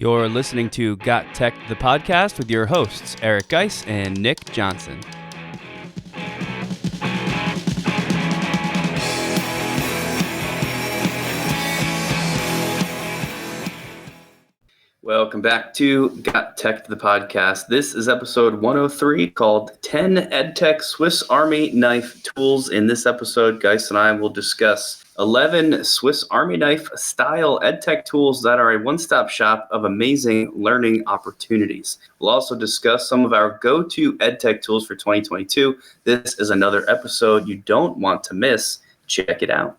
You're listening to GotTechED the Podcast with your hosts, Eric Guise and Nick Johnson. Welcome back to GotTechED the Podcast. This is episode 103 called 10 EdTech Swiss Army Knife Tools. In this episode, Guise and I will discuss 11 Swiss Army Knife style EdTech tools that are a one-stop shop of amazing learning opportunities. We'll also discuss some of our go-to EdTech tools for 2022. This is another episode you don't want to miss. Check it out.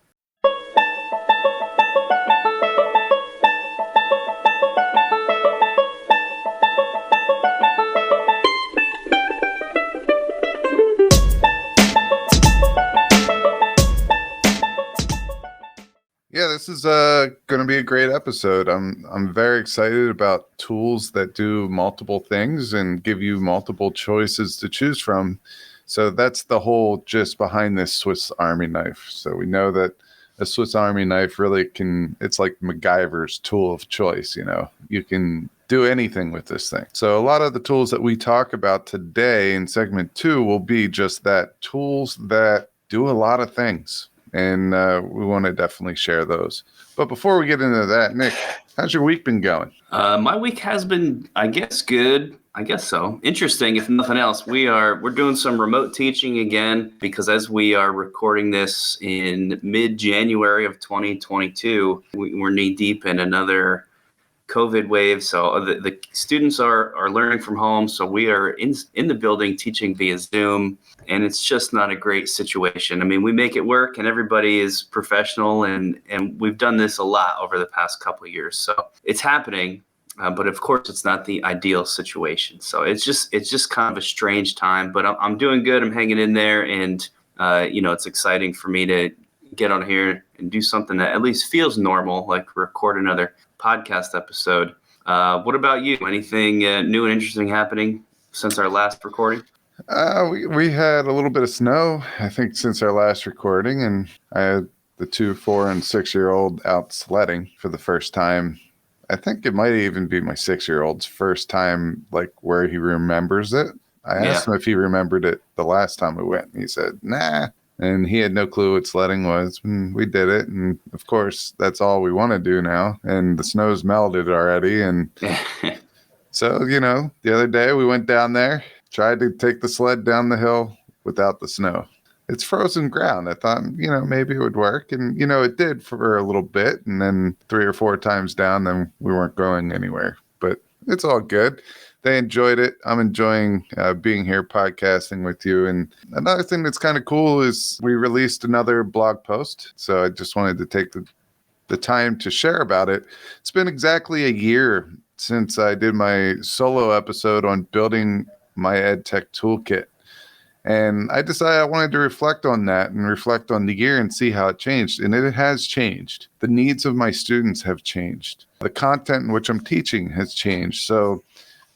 Yeah, this is going to be a great episode. I'm very excited about tools that do multiple things and give you multiple choices to choose from. So that's the whole gist behind this Swiss Army knife. So we know that a Swiss Army knife really it's like MacGyver's tool of choice, You can do anything with this thing. So a lot of the tools that we talk about today in segment 2 will be just that, tools that do a lot of things. And we want to definitely share those. But before we get into that, Nick, how's your week been going? My week has been, I guess, good. I guess so. Interesting, if nothing else. We're doing some remote teaching again because as we are recording this in mid-January of 2022, we're knee-deep in another COVID wave. So the students are learning from home. So we are in the building teaching via Zoom. And it's just not a great situation. I mean, we make it work and everybody is professional and we've done this a lot over the past couple of years. So it's happening, but of course it's not the ideal situation. So it's just kind of a strange time, but I'm doing good. I'm hanging in there and, it's exciting for me to get on here and do something that at least feels normal, like record another podcast episode. What about you? Anything new and interesting happening since our last recording? We had a little bit of snow, I think, since our last recording, and I had the 2, 4, and 6-year-old out sledding for the first time. I think it might even be my 6-year-old's first time, like, where he remembers it. I asked him if he remembered it the last time we went, and he said, nah. And he had no clue what sledding was, and we did it. And, of course, that's all we want to do now. And the snow's melted already. And so, the other day we went down there, tried to take the sled down the hill without the snow. It's frozen ground. I thought, maybe it would work. And, it did for a little bit. And then 3 or 4 times down, then we weren't going anywhere. But it's all good. They enjoyed it. I'm enjoying being here podcasting with you. And another thing that's kind of cool is we released another blog post. So I just wanted to take the time to share about it. It's been exactly a year since I did my solo episode on building my EdTech toolkit. And I decided I wanted to reflect on that and reflect on the year and see how it changed. And it has changed. The needs of my students have changed. The content in which I'm teaching has changed. So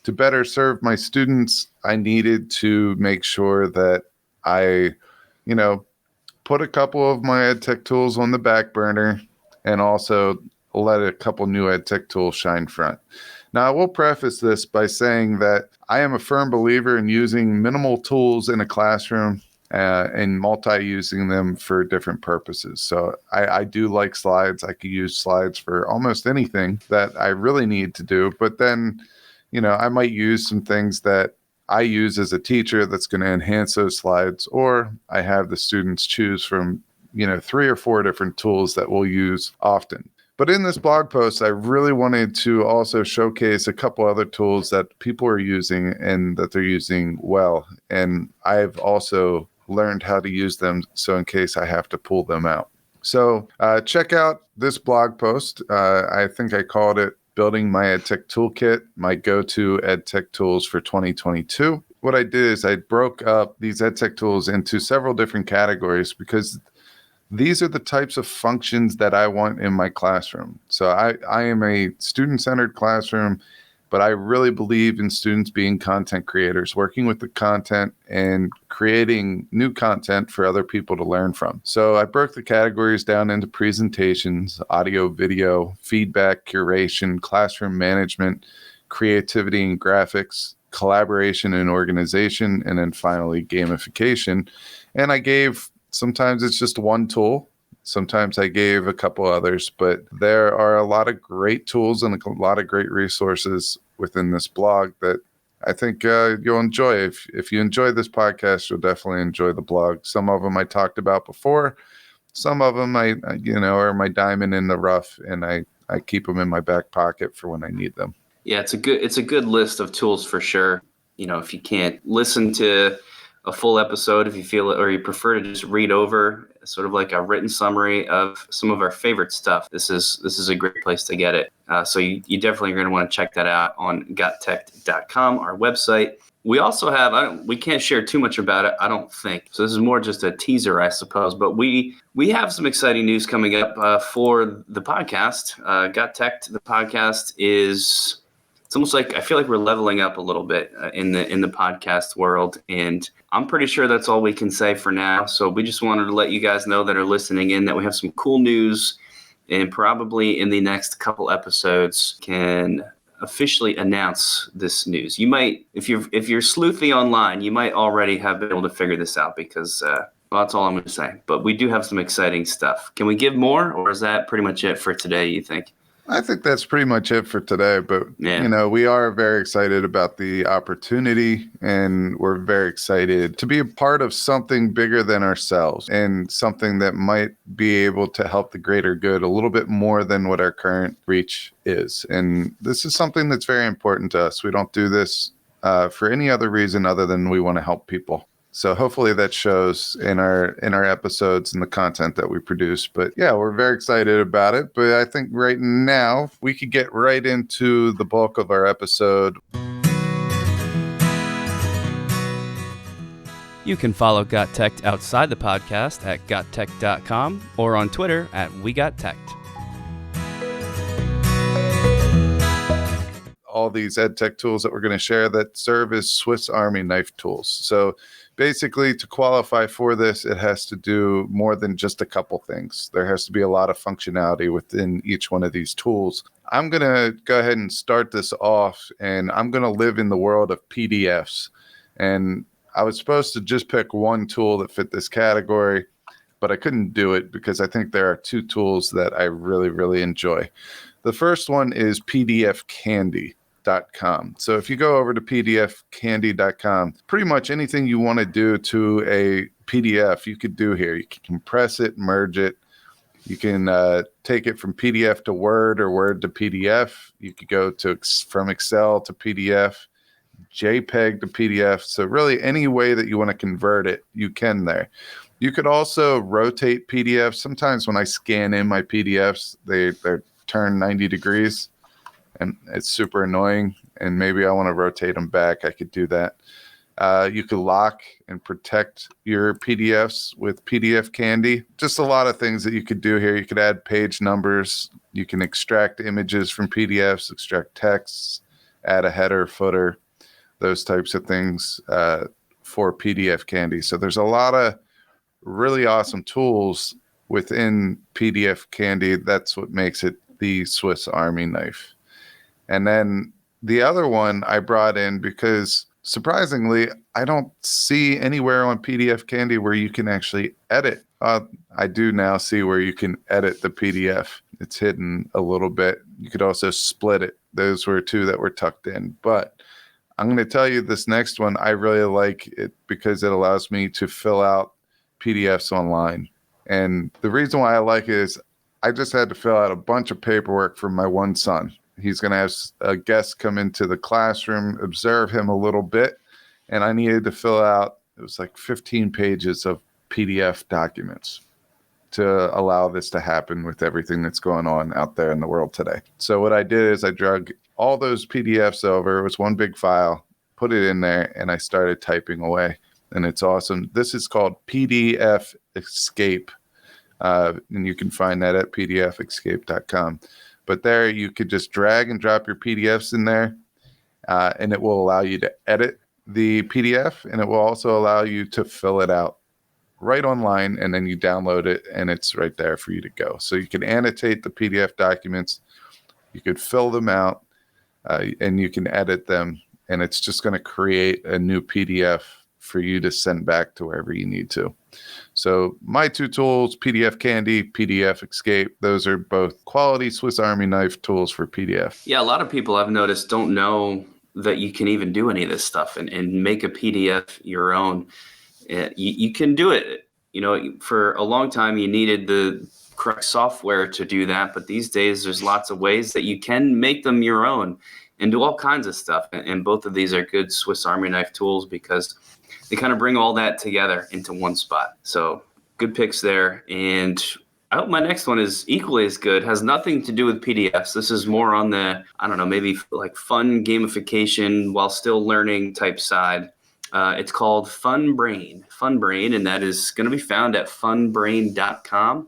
to better serve my students, I needed to make sure that I, put a couple of my EdTech tools on the back burner and also let a couple new EdTech tools shine front. Now, I will preface this by saying that I am a firm believer in using minimal tools in a classroom and multi-using them for different purposes. So I do like slides. I could use slides for almost anything that I really need to do. But then, I might use some things that I use as a teacher that's going to enhance those slides, or I have the students choose from, 3 or 4 different tools that we'll use often. But in this blog post, I really wanted to also showcase a couple other tools that people are using and that they're using well. And I've also learned how to use them, so in case I have to pull them out. So check out this blog post. I think I called it Building My EdTech Toolkit, my go-to EdTech tools for 2022. What I did is I broke up these EdTech tools into several different categories because these are the types of functions that I want in my classroom. So I am a student-centered classroom, But I really believe in students being content creators, working with the content and creating new content for other people to learn from. So I broke the categories down into presentations, audio, video, feedback, curation, classroom management, creativity and graphics, collaboration and organization, and then finally gamification. And I gave, sometimes it's just one tool. Sometimes I gave a couple others, but there are a lot of great tools and a lot of great resources within this blog that I think you'll enjoy. If you enjoy this podcast, you'll definitely enjoy the blog. Some of them I talked about before. Some of them are my diamond in the rough, and I keep them in my back pocket for when I need them. Yeah, it's a good list of tools for sure. If you can't listen to a full episode, if you feel it, or you prefer to just read over sort of like a written summary of some of our favorite stuff, this is a great place to get it. So you definitely are going to want to check that out on GotTechED.com, our website. We also have, we can't share too much about it, I don't think. So this is more just a teaser, I suppose. But we have some exciting news coming up for the podcast. GotTechED the Podcast is... It's almost like I feel like we're leveling up a little bit in the podcast world, and I'm pretty sure that's all we can say for now. So we just wanted to let you guys know that are listening in that we have some cool news, and probably in the next couple episodes can officially announce this news. You might, if you're sleuthy online, you might already have been able to figure this out because well, that's all I'm going to say. But we do have some exciting stuff. Can we give more, or is that pretty much it for today, you think? I think that's pretty much it for today, but we are very excited about the opportunity, and we're very excited to be a part of something bigger than ourselves and something that might be able to help the greater good a little bit more than what our current reach is. And this is something that's very important to us. We don't do this for any other reason other than we want to help people. So hopefully that shows in our episodes and the content that we produce. But yeah, we're very excited about it. But I think right now we could get right into the bulk of our episode. You can follow GotTechED outside the podcast at gottech.com or on Twitter at WeGotTechED. All these EdTech tools that we're going to share that serve as Swiss Army knife tools. So basically, to qualify for this, it has to do more than just a couple things. There has to be a lot of functionality within each one of these tools. I'm going to go ahead and start this off, and I'm going to live in the world of PDFs. And I was supposed to just pick one tool that fit this category, but I couldn't do it because I think there are two tools that I really, really enjoy. The first one is PDFcandy.com. So if you go over to PDFcandy.com, pretty much anything you want to do to a PDF, you could do here. You can compress it, merge it. You can take it from PDF to Word or Word to PDF. You could go from Excel to PDF, JPEG to PDF. So really any way that you want to convert it, you can there. You could also rotate PDFs. Sometimes when I scan in my PDFs, they're turned 90 degrees. And it's super annoying, and maybe I want to rotate them back. I could do that. You could lock and protect your PDFs with PDFcandy. Just a lot of things that you could do here. You could add page numbers. You can extract images from PDFs, extract texts, add a header, footer, those types of things for PDFcandy. So there's a lot of really awesome tools within PDFcandy. That's what makes it the Swiss Army knife. And then the other one I brought in because surprisingly, I don't see anywhere on PDFcandy where you can actually edit. I do now see where you can edit the PDF. It's hidden a little bit. You could also split it. Those were two that were tucked in. But I'm going to tell you this next one, I really like it because it allows me to fill out PDFs online. And the reason why I like it is I just had to fill out a bunch of paperwork for my one son. He's going to have a guest come into the classroom, observe him a little bit, and I needed to fill out, it was like 15 pages of PDF documents to allow this to happen with everything that's going on out there in the world today. So what I did is I drug all those PDFs over. It was one big file, put it in there, and I started typing away. And it's awesome. This is called PDF Escape, and you can find that at pdfescape.com. But there you could just drag and drop your PDFs in there. and it will allow you to edit the PDF, and it will also allow you to fill it out right online, and then you download it, and it's right there for you to go. So you can annotate the PDF documents, you could fill them out, and you can edit them, and it's just going to create a new PDF for you to send back to wherever you need to. So my two tools, PDF Candy, PDF Escape, those are both quality Swiss Army knife tools for PDF. Yeah, a lot of people I've noticed don't know that you can even do any of this stuff and make a PDF your own. You can do it. You know, for a long time you needed the correct software to do that, but these days there's lots of ways that you can make them your own and do all kinds of stuff. And both of these are good Swiss Army knife tools because they kind of bring all that together into one spot. So good picks there. And I hope my next one is equally as good. Has nothing to do with PDFs. This is more on the, I don't know, maybe like fun gamification while still learning type side. It's called Fun Brain, and that is going to be found at funbrain.com.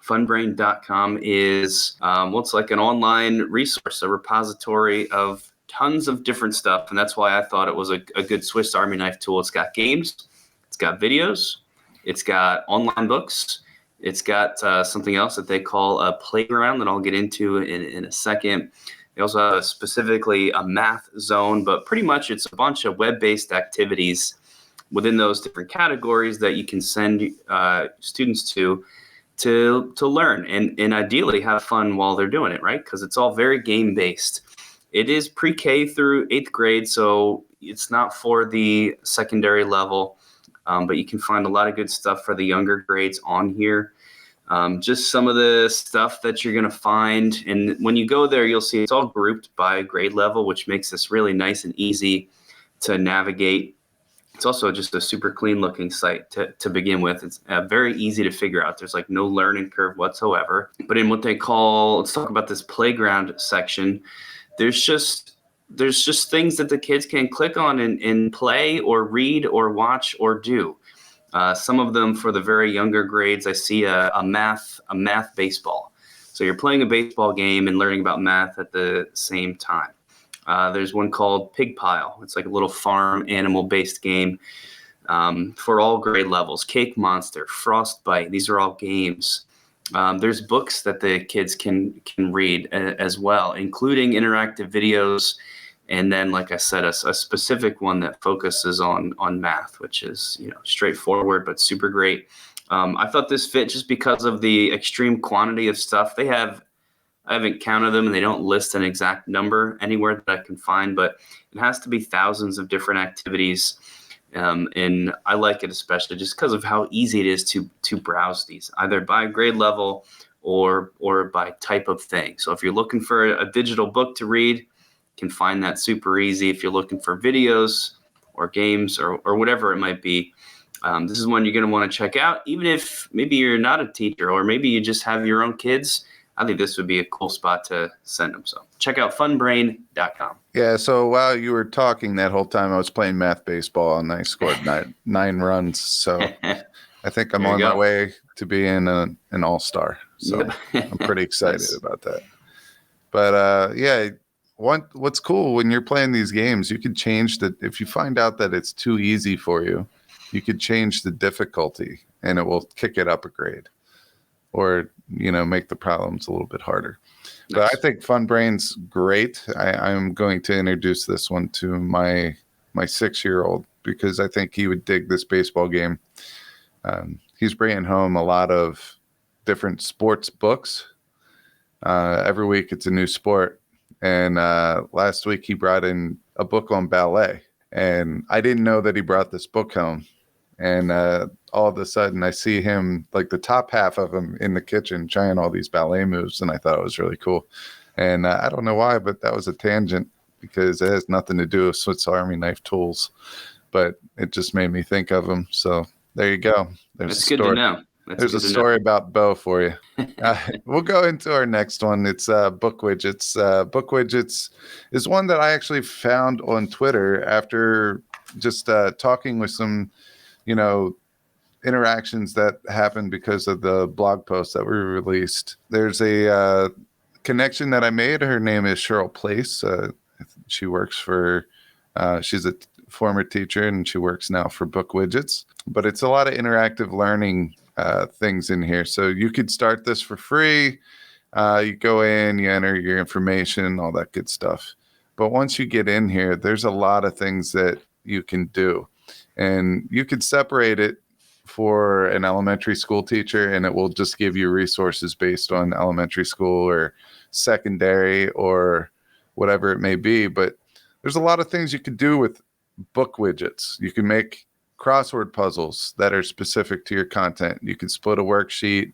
Funbrain.com is what's like an online resource, a repository of tons of different stuff. And that's why I thought it was a good Swiss Army knife tool. It's got games, it's got videos, it's got online books, it's got something else that they call a playground that I'll get into in a second. They also have specifically a math zone, but pretty much it's a bunch of web-based activities within those different categories that you can send students to learn and ideally have fun while they're doing it, right? Because it's all very game-based. It is pre-K through 8th grade, so it's not for the secondary level, but you can find a lot of good stuff for the younger grades on here. Just some of the stuff that you're going to find. And when you go there, you'll see it's all grouped by grade level, which makes this really nice and easy to navigate. It's also just a super clean looking site to begin with. It's very easy to figure out. There's like no learning curve whatsoever. But in what they call, let's talk about this playground section. There's just things that the kids can click on and play or read or watch or do. Some of them for the very younger grades, I see a math baseball. So you're playing a baseball game and learning about math at the same time. There's one called Pig Pile. It's like a little farm animal-based game for all grade levels. Cake Monster, Frostbite, these are all games. There's books that the kids can read as well, including interactive videos. And then, like I said, a specific one that focuses on math, which is, straightforward but super great. I thought this fit just because of the extreme quantity of stuff they have. I haven't counted them, and they don't list an exact number anywhere that I can find, but it has to be thousands of different activities. And I like it especially just because of how easy it is to browse these, either by grade level or by type of thing. So if you're looking for a digital book to read, you can find that super easy. If you're looking for videos or games or whatever it might be, this is one you're going to want to check out. Even if maybe you're not a teacher or maybe you just have your own kids, I think this would be a cool spot to send them. So check out funbrain.com. Yeah, so while you were talking that whole time, I was playing math baseball, and I scored nine runs. So I think I'm on my way to being an all-star. So I'm pretty excited about that. But what's cool when you're playing these games, you can change if you find out that it's too easy for you, you could change the difficulty, and it will kick it up a grade. Or, make the problems a little bit harder. Nice. But I think FunBrain's great. I'm going to introduce this one to my 6-year-old because I think he would dig this baseball game. He's bringing home a lot of different sports books. Every week it's a new sport. And last week he brought in a book on ballet. And I didn't know that he brought this book home. And all of a sudden I see him, like the top half of him in the kitchen trying all these ballet moves. And I thought it was really cool. And I don't know why, but that was a tangent because it has nothing to do with Swiss Army knife tools. But it just made me think of him. So there you go. That's good to know. There's a story about Bo for you. We'll go into our next one. It's book widgets. Book widgets is one that I actually found on Twitter after just talking with some interactions that happened because of the blog post that we released. There's a connection that I made. Her name is Cheryl Place. She works for, she's a former teacher and she works now for Book Widgets. But it's a lot of interactive learning things in here. So you could start this for free. You go in, you enter your information, all that good stuff. But once you get in here, there's a lot of things that you can do. And you could separate it for an elementary school teacher, and it will just give you resources based on elementary school or secondary or whatever it may be. But there's a lot of things you could do with book widgets. You can make crossword puzzles that are specific to your content. You can split a worksheet.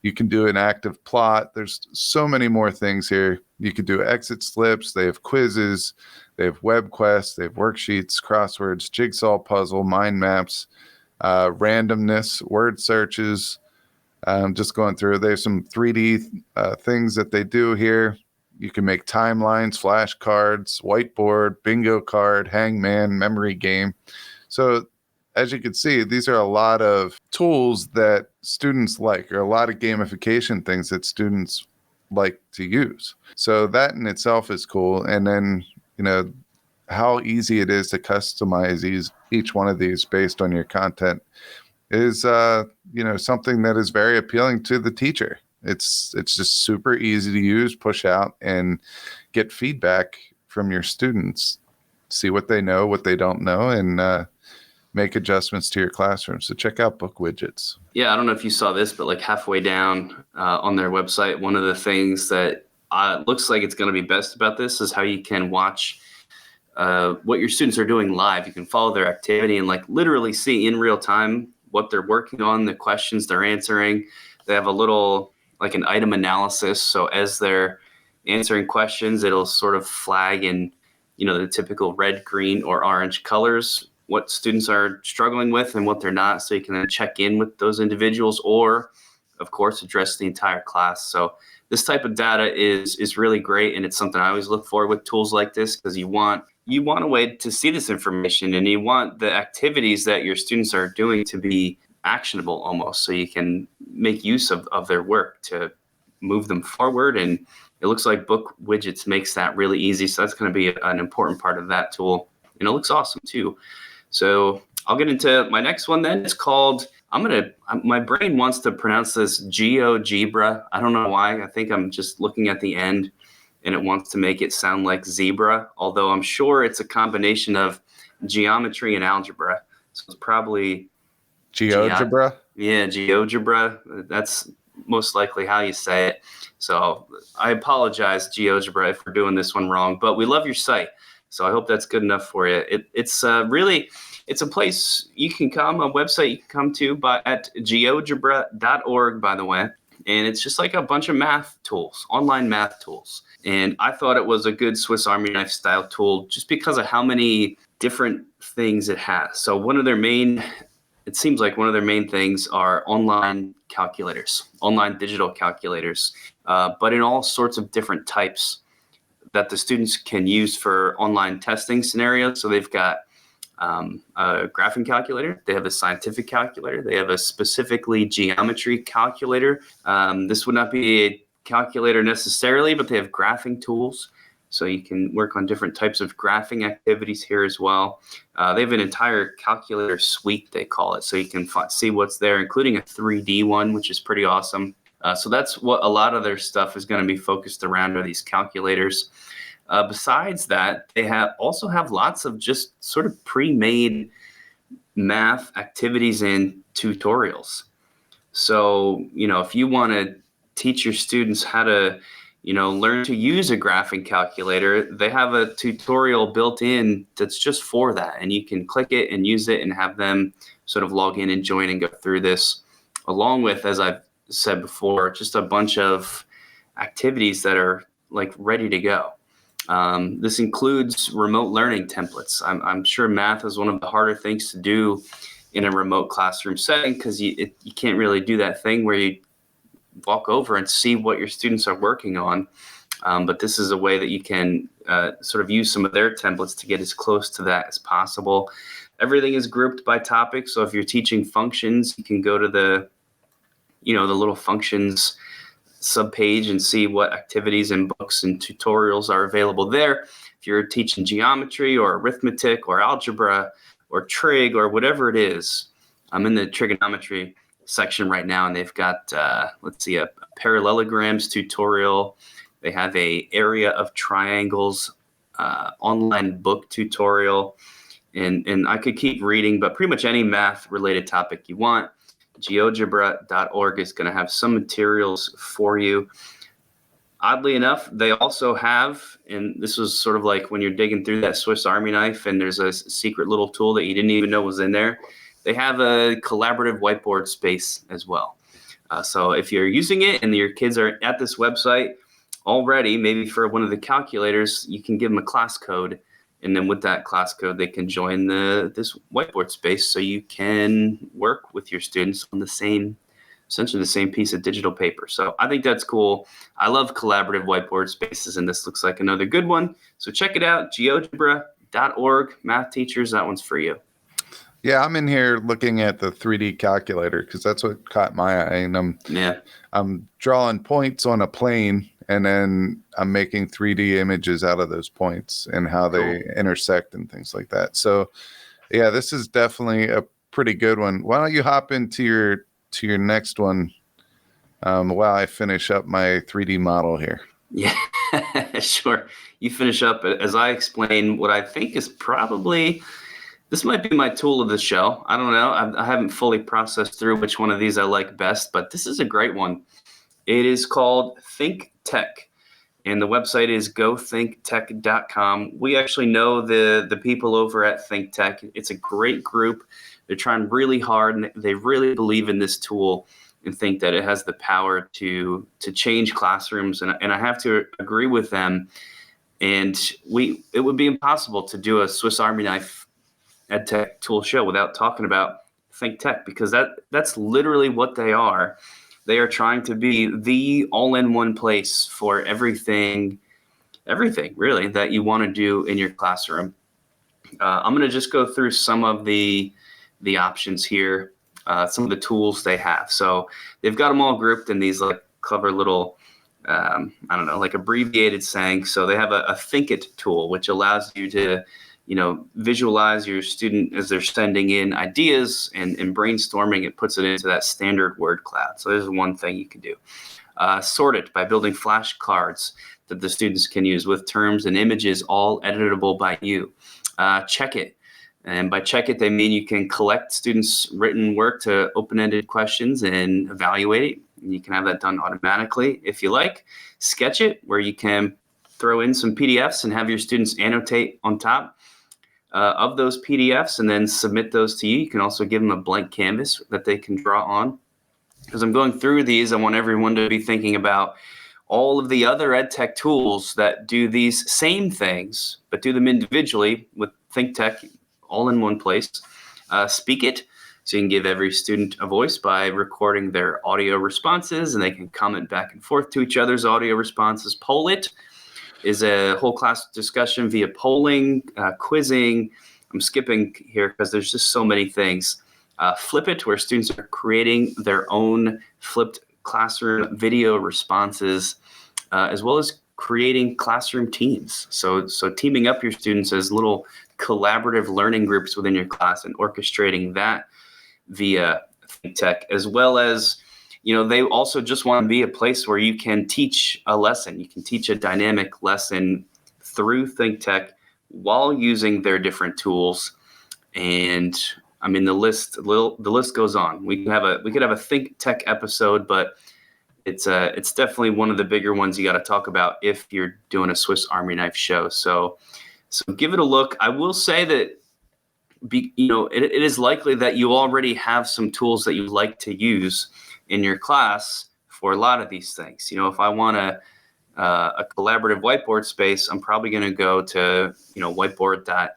You can do an active plot. There's so many more things here. You could do exit slips. They have quizzes. They have web quests. They have worksheets, crosswords, jigsaw puzzle, mind maps, randomness, word searches. Just going through. They have some 3D things that they do here. You can make timelines, flashcards, whiteboard, bingo card, hangman, memory game. So as you can see, these are a lot of tools that students like, or a lot of gamification things that students like to use. So that in itself is cool. And then, how easy it is to customize each one of these based on your content is, something that is very appealing to the teacher. It's just super easy to use, push out, and get feedback from your students. See what they know, what they don't know, and make adjustments to your classroom. So check out Book Widgets. Yeah, I don't know if you saw this, but like halfway down on their website, one of the things that looks like it's going to be best about this is how you can watch what your students are doing live. You can follow their activity and like literally see in real time what they're working on, the questions they're answering. They have a little like an item analysis. So as they're answering questions, it'll sort of flag in, the typical red, green, or orange colors what students are struggling with and what they're not. So you can then check in with those individuals or, of course, address the entire class. So this type of data is really great. And it's something I always look for with tools like this, because you want a way to see this information, and you want the activities that your students are doing to be actionable almost, so you can make use of their work to move them forward. And it looks like Book Widgets makes that really easy. So that's going to be an important part of that tool. And it looks awesome too. So I'll get into my next one then. It's called, my brain wants to pronounce this GeoGebra. I don't know why. I think I'm just looking at the end and it wants to make it sound like zebra, although I'm sure it's a combination of geometry and algebra. So it's probably GeoGebra? Yeah, GeoGebra. That's most likely how you say it. So I apologize, GeoGebra, if we're doing this one wrong, but we love your site. So I hope that's good enough for you. It's a place you can come, a website you can come to at geogebra.org, by the way. And it's just like a bunch of math tools, online math tools. And I thought it was a good Swiss Army knife style tool just because of how many different things it has. So it seems like one of their main things are online calculators, online digital calculators, but in all sorts of different types that the students can use for online testing scenarios. So they've got a graphing calculator, they have a scientific calculator, they have a specifically geometry calculator. This would not be a calculator necessarily, but they have graphing tools. So you can work on different types of graphing activities here as well. They have an entire calculator suite, they call it. So you can see what's there, including a 3D one, which is pretty awesome. So that's what a lot of their stuff is going to be focused around, are these calculators. Besides that, they also have lots of just sort of pre-made math activities and tutorials. So, if you want to teach your students how to, learn to use a graphing calculator, they have a tutorial built in that's just for that. And you can click it and use it and have them sort of log in and join and go through this, along with, as I've said before, just a bunch of activities that are like ready to go. This includes remote learning templates. I'm sure math is one of the harder things to do in a remote classroom setting, because you can't really do that thing where you walk over and see what your students are working on. But this is a way that you can sort of use some of their templates to get as close to that as possible. Everything is grouped by topic. So if you're teaching functions, you can go to the little functions subpage and see what activities and books and tutorials are available there. If you're teaching geometry or arithmetic or algebra or trig or whatever it is, I'm in the trigonometry section right now, and they've got, a parallelograms tutorial. They have a area of triangles online book tutorial, and I could keep reading, but pretty much any math related topic you want. GeoGebra.org is going to have some materials for you. Oddly enough, they also have, and this was sort of like when you're digging through that Swiss Army knife and there's a secret little tool that you didn't even know was in there. They have a collaborative whiteboard space as well. So if you're using it and your kids are at this website already, maybe for one of the calculators, you can give them a class code. And then with that class code, they can join this whiteboard space so you can work with your students on essentially the same piece of digital paper. So I think that's cool. I love collaborative whiteboard spaces, and this looks like another good one. So check it out, geogebra.org. Math teachers, that one's for you. Yeah, I'm in here looking at the 3D calculator because that's what caught my eye. And I'm drawing points on a plane, and then I'm making 3D images out of those points and how they intersect and things like that. So, yeah, this is definitely a pretty good one. Why don't you hop into your next one while I finish up my 3D model here? Yeah, sure. You finish up as I explain what I think is probably. This might be my tool of the show. I don't know. I haven't fully processed through which one of these I like best, but this is a great one. It is called ThinkTech, and the website is gothinkTech.com. We actually know the people over at ThinkTech. It's a great group. They're trying really hard, and they really believe in this tool and think that it has the power to change classrooms. And I have to agree with them. And it would be impossible to do a Swiss Army knife EdTech tool show without talking about ThinkTech, because that's literally what they are. They are trying to be the all-in-one place for everything really that you want to do in your classroom. I'm going to just go through some of the options here, some of the tools they have. So they've got them all grouped in these like clever little, like abbreviated saying. So they have a Think It tool, which allows you to visualize your student as they're sending in ideas and brainstorming. It puts it into that standard word cloud. So there's one thing you can do. Sort it by building flashcards that the students can use with terms and images, all editable by you. Check it. And by check it, they mean you can collect students' written work to open-ended questions and evaluate it. And you can have that done automatically if you like. Sketch it, where you can throw in some PDFs and have your students annotate on top of those PDFs and then submit those to you. You can also give them a blank canvas that they can draw on. As I'm going through these, I want everyone to be thinking about all of the other EdTech tools that do these same things, but do them individually with ThinkTech all in one place. Speak It, so you can give every student a voice by recording their audio responses, and they can comment back and forth to each other's audio responses. Poll It is a whole class discussion via polling, quizzing. I'm skipping here because there's just so many things. Flip It, where students are creating their own flipped classroom video responses, as well as creating classroom teams. So teaming up your students as little collaborative learning groups within your class and orchestrating that via ThinkTech, as well as they also just want to be a place where you can teach a lesson. You can teach a dynamic lesson through ThinkTech while using their different tools. And I mean, the list goes on. We could have a ThinkTech episode, but it's definitely one of the bigger ones you got to talk about if you're doing a Swiss Army knife show. So give it a look. I will say that it is likely that you already have some tools that you like to use in your class for a lot of these things. If I want a collaborative whiteboard space, I'm probably going to go to whiteboard.fi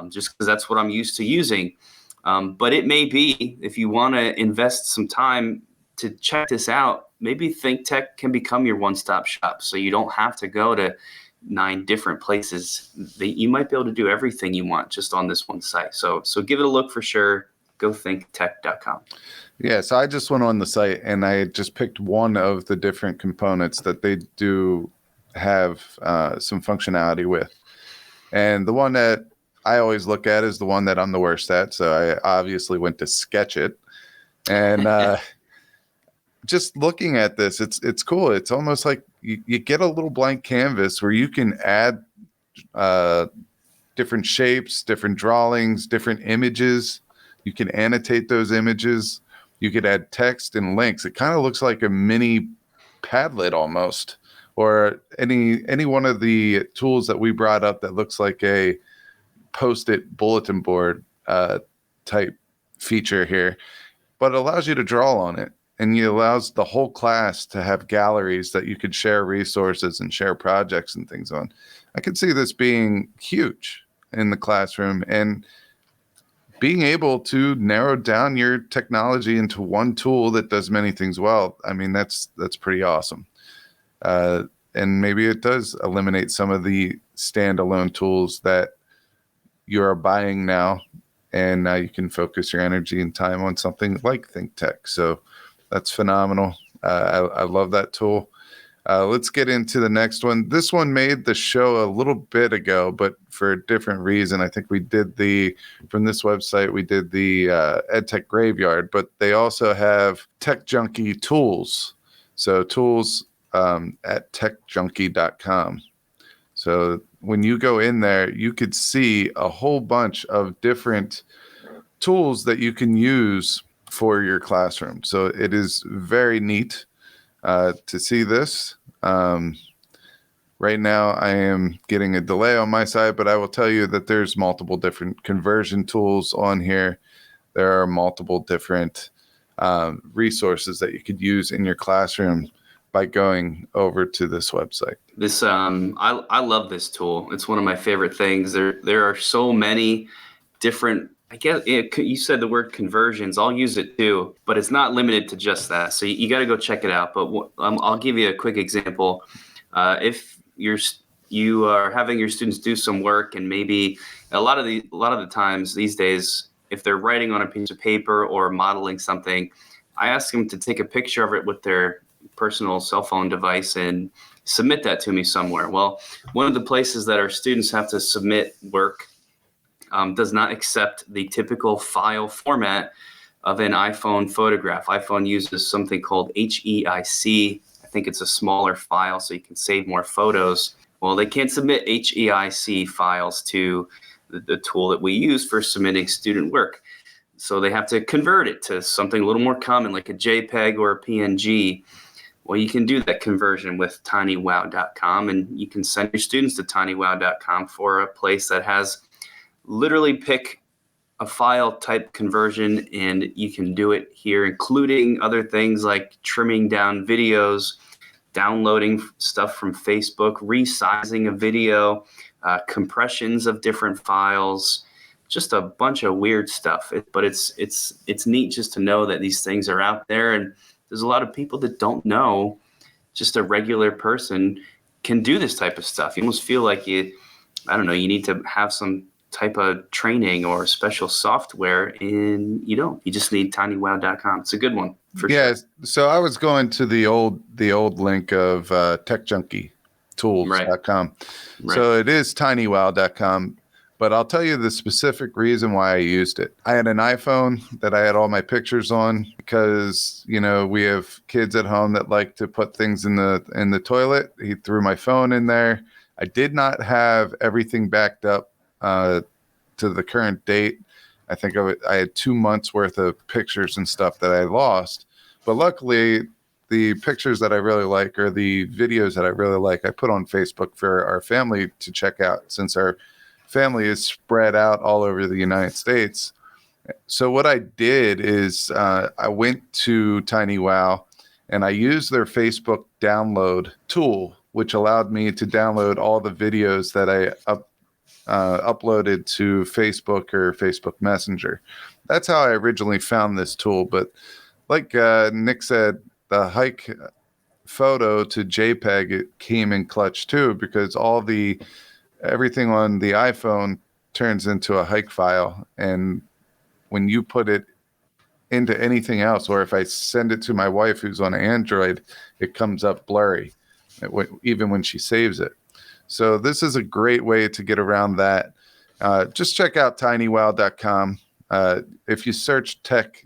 just because that's what I'm used to using. But it may be, if you want to invest some time to check this out, maybe ThinkTech can become your one-stop shop, so you don't have to go to 9 different places. You might be able to do everything you want just on this one site. So give it a look for sure. GotTechED.com. Yeah, so I just went on the site and I just picked one of the different components that they do have some functionality with. And the one that I always look at is the one that I'm the worst at. So I obviously went to sketch it. And just looking at this, it's cool. It's almost like you get a little blank canvas where you can add different shapes, different drawings, different images. You can annotate those images. You could add text and links. It kind of looks like a mini Padlet almost, or any one of the tools that we brought up that looks like a Post-it bulletin board type feature here, but it allows you to draw on it. And it allows the whole class to have galleries that you could share resources and share projects and things on. I could see this being huge in the classroom and being able to narrow down your technology into one tool that does many things well. I mean, that's pretty awesome. And maybe it does eliminate some of the standalone tools that you are buying now. And now you can focus your energy and time on something like ThinkTech. So that's phenomenal. I love that tool. Let's get into the next one. This one made the show a little bit ago, but for a different reason. I think we did from this website, we did the EdTech Graveyard, but they also have Tech Junkie tools. So tools at techjunkie.com. So when you go in there, you could see a whole bunch of different tools that you can use for your classroom. So it is very neat to see this. Right now I am getting a delay on my side, but I will tell you that there's multiple different conversion tools on here. There are multiple different resources that you could use in your classroom by going over to this website. This I love this tool. It's one of my favorite things. There are so many different, I guess you said the word conversions. I'll use it too, but it's not limited to just that. So you got to go check it out. But I'll give you a quick example. If you are having your students do some work, and maybe a lot of the times these days, if they're writing on a piece of paper or modeling something, I ask them to take a picture of it with their personal cell phone device and submit that to me somewhere. Well, one of the places that our students have to submit work does not accept the typical file format of an iPhone photograph. iPhone uses something called HEIC. I think it's a smaller file so you can save more photos. Well, they can't submit HEIC files to the tool that we use for submitting student work. So they have to convert it to something a little more common, like a JPEG or a PNG. Well, you can do that conversion with tinywow.com, and you can send your students to tinywow.com for a place that has literally pick a file type conversion, and you can do it here, including other things like trimming down videos, downloading stuff from Facebook, resizing a video, compressions of different files, just a bunch of weird stuff. But it's neat just to know that these things are out there, and there's a lot of people that don't know. Just a regular person can do this type of stuff. You almost feel like you need to have some type of training or special software, and you don't. You just need tinywow.com. It's a good one for sure. So I was going to the old link of techjunkietools.com. Right. So it is tinywow.com, but I'll tell you the specific reason why I used it. I had an iPhone that I had all my pictures on because, we have kids at home that like to put things in the toilet. He threw my phone in there. I did not have everything backed up to the current date. I think I had 2 months worth of pictures and stuff that I lost, but luckily the pictures that I really like, or the videos that I really like, I put on Facebook for our family to check out, since our family is spread out all over the United States. So what I did is I went to TinyWow and I used their Facebook download tool, which allowed me to download all the videos that I uploaded to Facebook or Facebook Messenger. That's how I originally found this tool. But like Nick said, the hike photo to JPEG, it came in clutch too, because everything on the iPhone turns into a hike file, and when you put it into anything else, or if I send it to my wife who's on Android, it comes up blurry, even when she saves it. So this is a great way to get around that. Just check out tinywow.com. If you search tech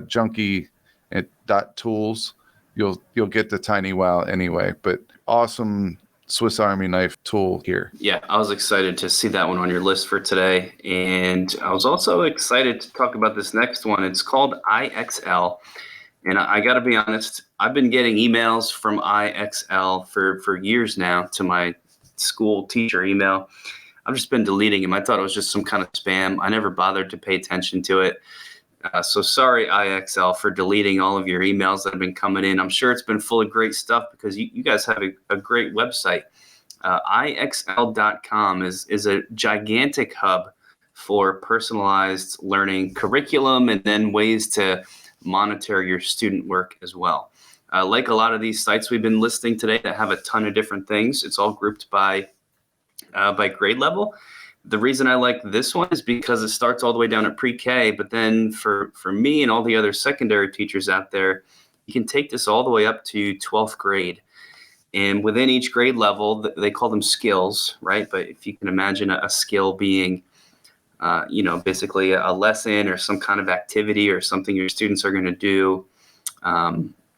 junkie .tools, you'll get the TinyWow anyway. But awesome Swiss Army knife tool here. Yeah, I was excited to see that one on your list for today. And I was also excited to talk about this next one. It's called IXL. And I got to be honest, I've been getting emails from IXL for years now to my school teacher email. I've just been deleting them. I thought it was just some kind of spam. I never bothered to pay attention to it. So sorry, IXL, for deleting all of your emails that have been coming in. I'm sure it's been full of great stuff because you guys have a great website. IXL.com is a gigantic hub for personalized learning curriculum and then ways to monitor your student work as well. Like a lot of these sites we've been listing today that have a ton of different things, it's all grouped by grade level. The reason I like this one is because it starts all the way down at pre-K, but then for me and all the other secondary teachers out there, you can take this all the way up to 12th grade. And within each grade level, they call them skills, right? But if you can imagine a skill being, basically a lesson or some kind of activity or something your students are going to do,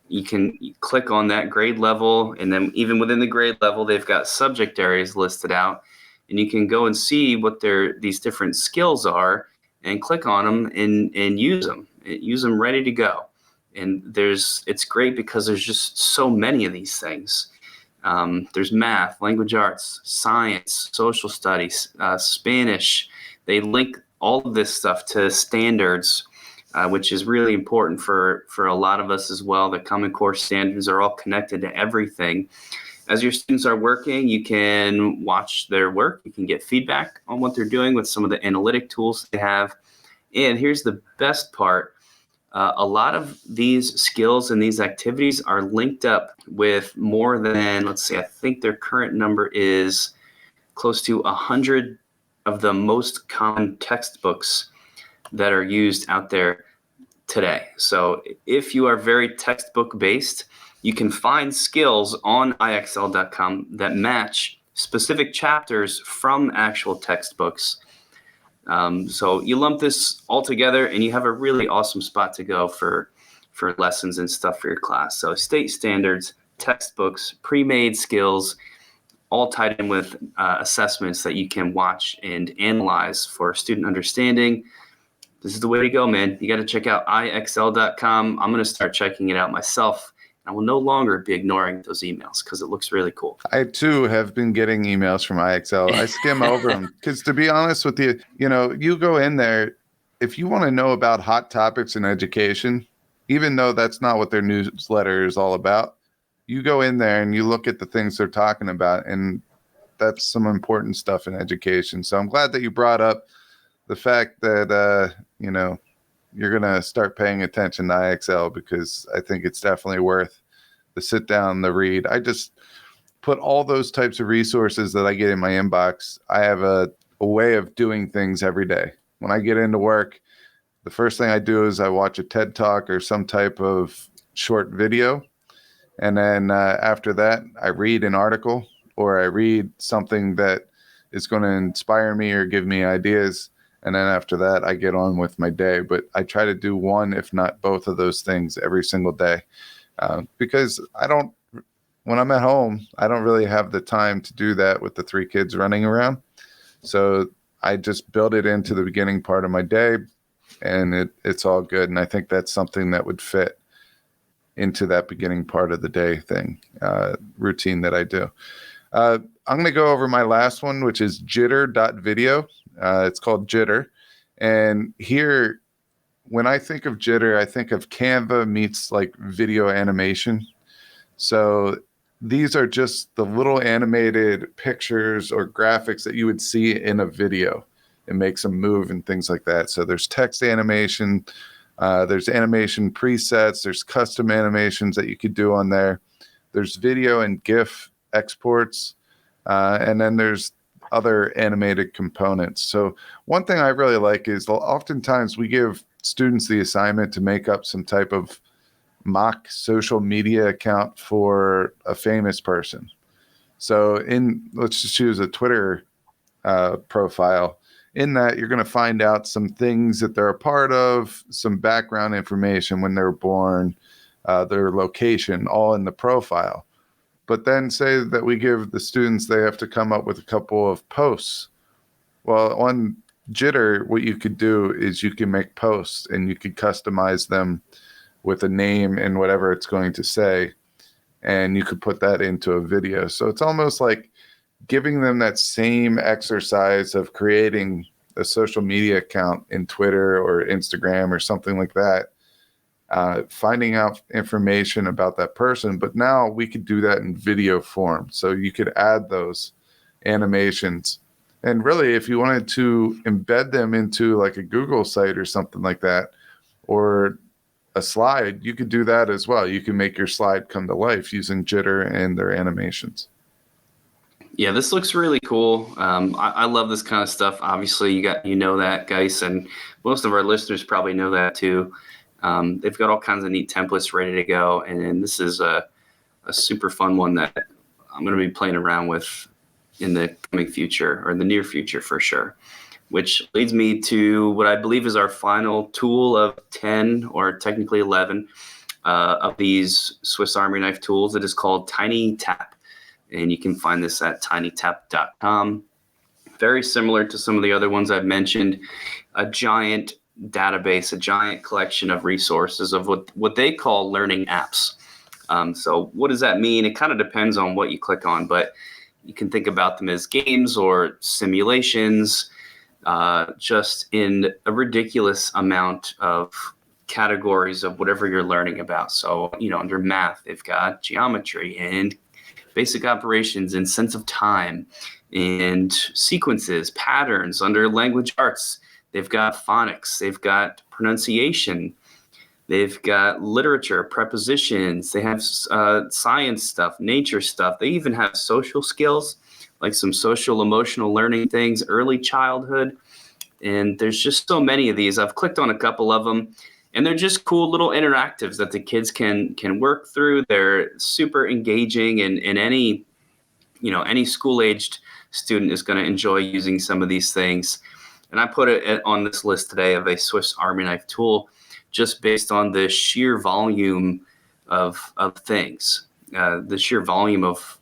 you can click on that grade level. And then even within the grade level, they've got subject areas listed out. And you can go and see what these different skills are and click on them and use them ready to go. And it's great because there's just so many of these things. There's math, language arts, science, social studies, Spanish. They link all of this stuff to standards, which is really important for a lot of us as well. The Common Core standards are all connected to everything. As your students are working, you can watch their work. You can get feedback on what they're doing with some of the analytic tools they have. And here's the best part. A lot of these skills and these activities are linked up with more than, let's see, I think their current number is close to 100 of the most common textbooks that are used out there today. So if you are very textbook based, you can find skills on IXL.com that match specific chapters from actual textbooks. So you lump this all together and you have a really awesome spot to go for lessons and stuff for your class. So state standards, textbooks, pre-made skills, all tied in with assessments that you can watch and analyze for student understanding. This is the way to go, man. You got to check out IXL.com. I'm going to start checking it out myself. I will no longer be ignoring those emails because it looks really cool. I, too, have been getting emails from IXL. I skim over them because, to be honest with you, you go in there, if you want to know about hot topics in education, even though that's not what their newsletter is all about, you go in there and you look at the things they're talking about, and that's some important stuff in education. So I'm glad that you brought up the fact that, you're going to start paying attention to IXL because I think it's definitely worth the sit down, the read. I just put all those types of resources that I get in my inbox. I have a way of doing things every day. When I get into work, the first thing I do is I watch a TED Talk or some type of short video. And then after that, I read an article or I read something that is going to inspire me or give me ideas. And then after that, I get on with my day. But I try to do one, if not both of those things every single day. Because when I'm at home, I don't really have the time to do that with the 3 kids running around. So I just build it into the beginning part of my day, and it's all good. And I think that's something that would fit into that beginning part of the day thing, routine that I do. I'm going to go over my last one, which is jitter.video. It's called Jitter. And here, when I think of Jitter, I think of Canva meets like video animation. So these are just the little animated pictures or graphics that you would see in a video. It makes them move and things like that. So there's text animation, there's animation presets, there's custom animations that you could do on there. There's video and GIF exports. And then there's other animated components. So one thing I really like is oftentimes we give students the assignment to make up some type of mock social media account for a famous person. So let's just choose a Twitter profile. In that, you're going to find out some things that they're a part of, some background information, when they were born, their location, all in the profile. But then say that we give the students, they have to come up with a couple of posts. Well, on Jitter, what you could do is you can make posts and you could customize them with a name and whatever it's going to say. And you could put that into a video. So it's almost like giving them that same exercise of creating a social media account in Twitter or Instagram or something like that, finding out information about that person. But now we could do that in video form. So you could add those animations. And really, if you wanted to embed them into like a Google site or something like that, or a slide, you could do that as well. You can make your slide come to life using Jitter and their animations. Yeah, this looks really cool. I love this kind of stuff. Obviously, you know that, Guise, and most of our listeners probably know that too. They've got all kinds of neat templates ready to go, and this is a super fun one that I'm going to be playing around with in the coming future, or the near future for sure. Which leads me to what I believe is our final tool of 10, or technically 11, of these Swiss Army knife tools. It is called TinyTap. And you can find this at tinytap.com. Very similar to some of the other ones I've mentioned, a giant database, a giant collection of resources of what they call learning apps. So what does that mean? It kind of depends on what you click on, but you can think about them as games or simulations, just in a ridiculous amount of categories of whatever you're learning about. So, under math, they've got geometry and basic operations and sense of time and sequences, patterns. Under language arts, they've got phonics, they've got pronunciation, they've got literature, prepositions, they have science stuff, nature stuff. They even have social skills, like some social emotional learning things, early childhood. And there's just so many of these. I've clicked on a couple of them. And they're just cool little interactives that the kids can work through. They're super engaging, and any school-aged student is going to enjoy using some of these things. And I put it on this list today of a Swiss Army knife tool just based on the sheer volume of things, the sheer volume of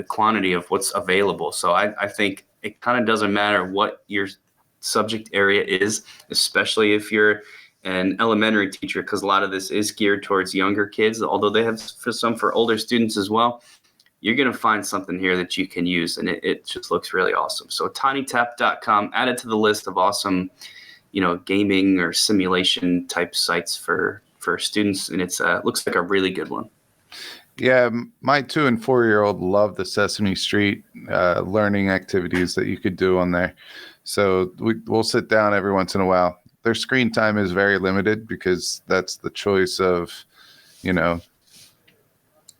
quantity of what's available. So I think it kind of doesn't matter what your subject area is, especially if you're an elementary teacher, because a lot of this is geared towards younger kids, although they have some for older students as well. You're going to find something here that you can use, and it just looks really awesome. So tinytap.com, add it to the list of awesome, gaming or simulation type sites for students, and it's looks like a really good one. Yeah, my 2 and 4-year-old love the Sesame Street learning activities that you could do on there. So we'll sit down every once in a while. Their screen time is very limited because that's the choice of,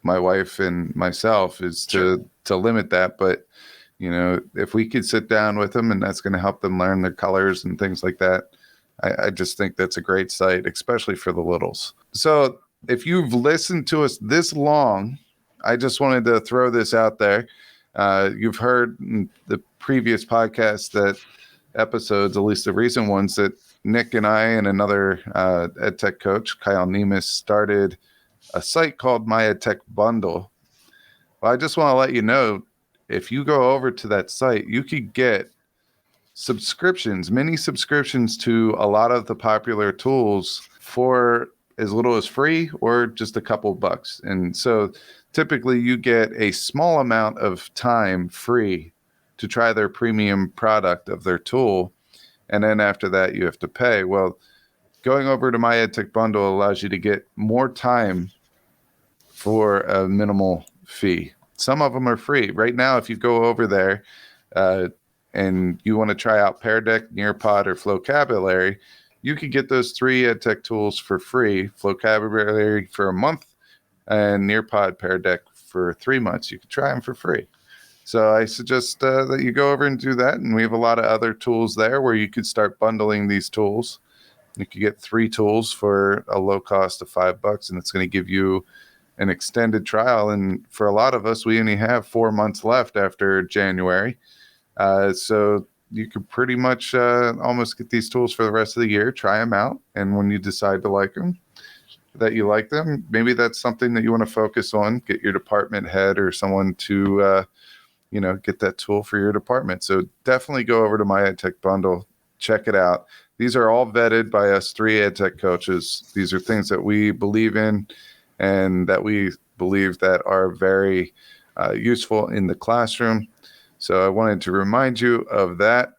my wife and myself is to limit that. But, if we could sit down with them and that's going to help them learn their colors and things like that, I just think that's a great site, especially for the littles. So if you've listened to us this long, I just wanted to throw this out there. You've heard in the previous podcast that episodes, at least the recent ones, that Nick and I and another EdTech coach, Kyle Nemus, started a site called My EdTech Bundle. Well, I just want to let you know, if you go over to that site, you could get mini subscriptions to a lot of the popular tools for as little as free or just a couple bucks. And so typically you get a small amount of time free to try their premium product of their tool. And then after that, you have to pay. Well, going over to My EdTech Bundle allows you to get more time for a minimal fee. Some of them are free. Right now, if you go over there and you want to try out Pear Deck, Nearpod, or Flocabulary, you could get those 3 EdTech tools for free. Flocabulary for a month and Nearpod, Pear Deck for 3 months. You could try them for free. So I suggest that you go over and do that. And we have a lot of other tools there where you could start bundling these tools. You could get 3 tools for a low cost of $5, and it's going to give you an extended trial. And for a lot of us, we only have 4 months left after January. So you could pretty much almost get these tools for the rest of the year, try them out. And when you decide to like them, maybe that's something that you want to focus on, get your department head or someone to, get that tool for your department. So definitely go over to my EdTech bundle, check it out. These are all vetted by us 3 EdTech coaches. These are things that we believe in and that we believe that are very useful in the classroom. So I wanted to remind you of that.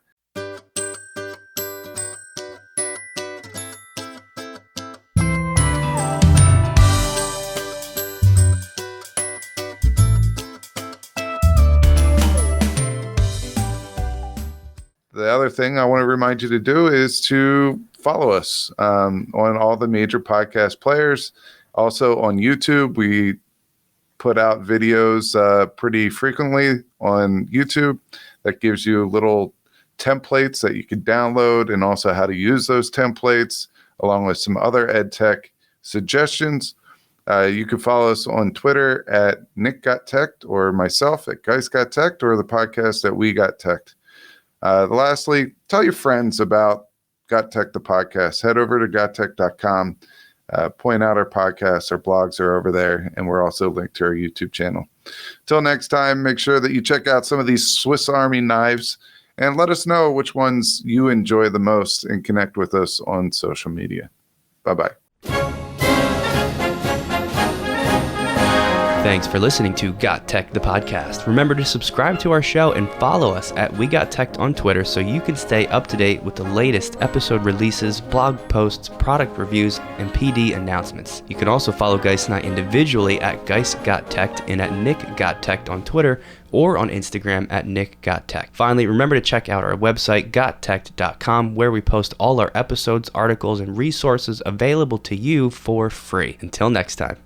The other thing I want to remind you to do is to follow us on all the major podcast players. Also on YouTube, we put out videos pretty frequently on YouTube that gives you little templates that you can download and also how to use those templates along with some other EdTech suggestions. You can follow us on Twitter at Nick GotTechED or myself at Guise GotTechED or the podcast at We GotTechED. Lastly, tell your friends about GotTech the Podcast. Head over to GotTech.com. Point out our podcasts, our blogs are over there, and we're also linked to our YouTube channel. Till next time, make sure that you check out some of these Swiss Army knives and let us know which ones you enjoy the most and connect with us on social media. Bye-bye. Thanks for listening to GotTech the Podcast. Remember to subscribe to our show and follow us at We Got Tech on Twitter so you can stay up to date with the latest episode releases, blog posts, product reviews, and PD announcements. You can also follow Guise and I individually at Guise Got Tech and at Nick Got Tech on Twitter or on Instagram at Nick Got Tech. Finally, remember to check out our website, GotTechED.com, where we post all our episodes, articles, and resources available to you for free. Until next time.